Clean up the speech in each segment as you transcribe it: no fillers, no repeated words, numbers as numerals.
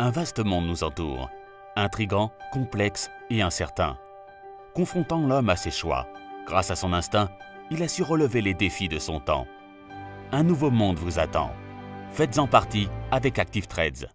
Un vaste monde nous entoure, intrigant, complexe et incertain. Confrontant l'homme à ses choix, grâce à son instinct, il a su relever les défis de son temps. Un nouveau monde vous attend. Faites-en partie avec Active Trades.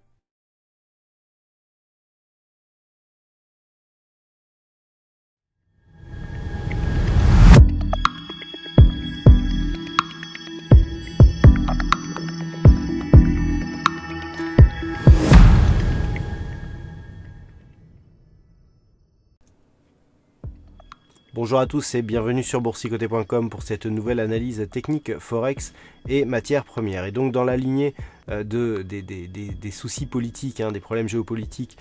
Bonjour à tous et bienvenue sur boursicoté.com pour cette nouvelle analyse technique Forex et matières premières. Et donc dans la lignée des soucis politiques, des problèmes géopolitiques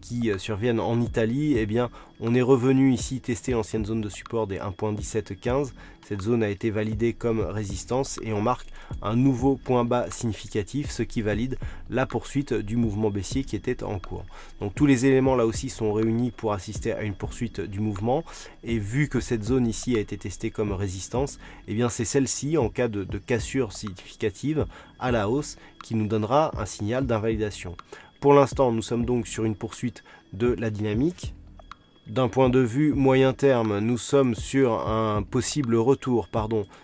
qui surviennent en Italie, eh bien on est revenu ici tester l'ancienne zone de support des 1.1715. Cette zone a été validée comme résistance et on marque un nouveau point bas significatif, ce qui valide la poursuite du mouvement baissier qui était en cours. Donc tous les éléments là aussi sont réunis pour assister à une poursuite du mouvement, et vu que cette zone ici a été testée comme résistance, eh bien c'est celle-ci en cas de cassure significative à la hausse qui nous donnera un signal d'invalidation. Pour l'instant, nous sommes donc sur une poursuite de la dynamique. D'un point de vue moyen terme, nous sommes sur un possible retour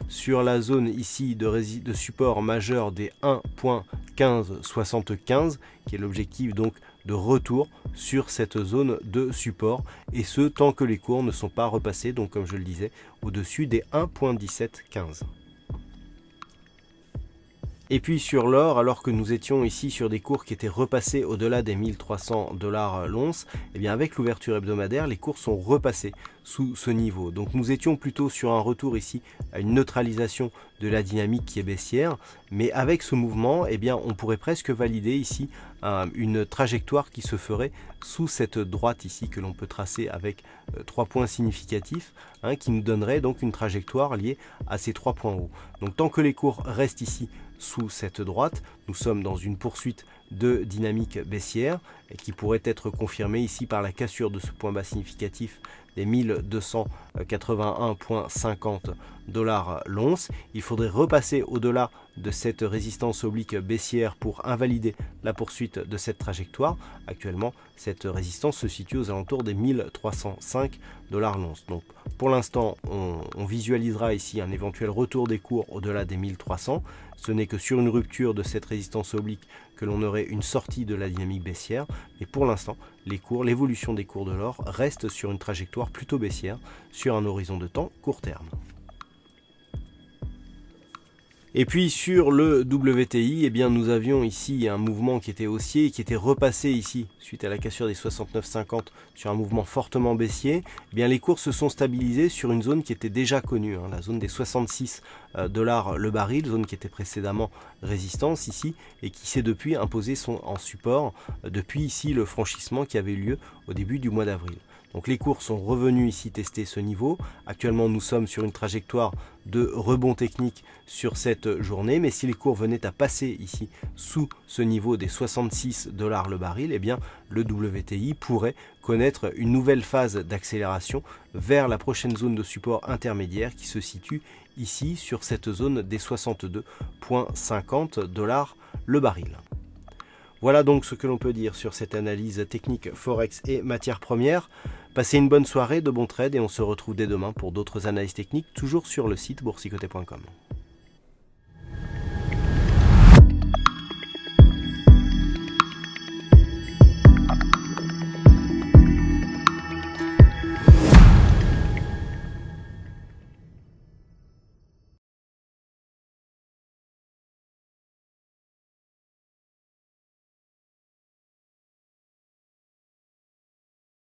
sur la zone ici de support majeur des 1.1575, qui est l'objectif donc de retour sur cette zone de support, et ce tant que les cours ne sont pas repassés, donc comme je le disais, au-dessus des 1.1715. Et puis sur l'or, alors que nous étions ici sur des cours qui étaient repassés au-delà des 1300 $ l'once, et bien avec l'ouverture hebdomadaire, les cours sont repassés sous ce niveau. Donc nous étions plutôt sur un retour ici à une neutralisation de la dynamique qui est baissière, mais avec ce mouvement, eh bien on pourrait presque valider ici une trajectoire qui se ferait sous cette droite ici que l'on peut tracer avec 3 points significatifs, qui nous donnerait donc une trajectoire liée à ces 3 points hauts. Donc tant que les cours restent ici sous cette droite, nous sommes dans une poursuite de dynamique baissière et qui pourrait être confirmée ici par la cassure de ce point bas significatif des 1281,50 $ l'once. Il faudrait repasser au-delà de cette résistance oblique baissière pour invalider la poursuite de cette trajectoire. Actuellement, cette résistance se situe aux alentours des 1305 $ l'once. Donc pour l'instant, on visualisera ici un éventuel retour des cours au-delà des 1300. Ce n'est que sur une rupture de cette résistance oblique que l'on aurait une sortie de la dynamique baissière. Mais pour l'instant, l'évolution des cours de l'or reste sur une trajectoire plutôt baissière sur un horizon de temps court terme. Et puis sur le WTI, eh bien nous avions ici un mouvement qui était haussier et qui était repassé ici suite à la cassure des 69,50 sur un mouvement fortement baissier. Eh bien les cours se sont stabilisés sur une zone qui était déjà connue, la zone des 66 $ le baril, zone qui était précédemment résistance ici et qui s'est depuis imposé en support depuis ici le franchissement qui avait eu lieu au début du mois d'avril. Donc les cours sont revenus ici tester ce niveau. Actuellement, nous sommes sur une trajectoire de rebond technique sur cette journée. Mais si les cours venaient à passer ici sous ce niveau des 66 $ le baril, eh bien le WTI pourrait connaître une nouvelle phase d'accélération vers la prochaine zone de support intermédiaire qui se situe ici sur cette zone des 62,50 $ le baril. Voilà donc ce que l'on peut dire sur cette analyse technique Forex et matières premières. Passez une bonne soirée, de bons trades et on se retrouve dès demain pour d'autres analyses techniques, toujours sur le site boursicoté.com.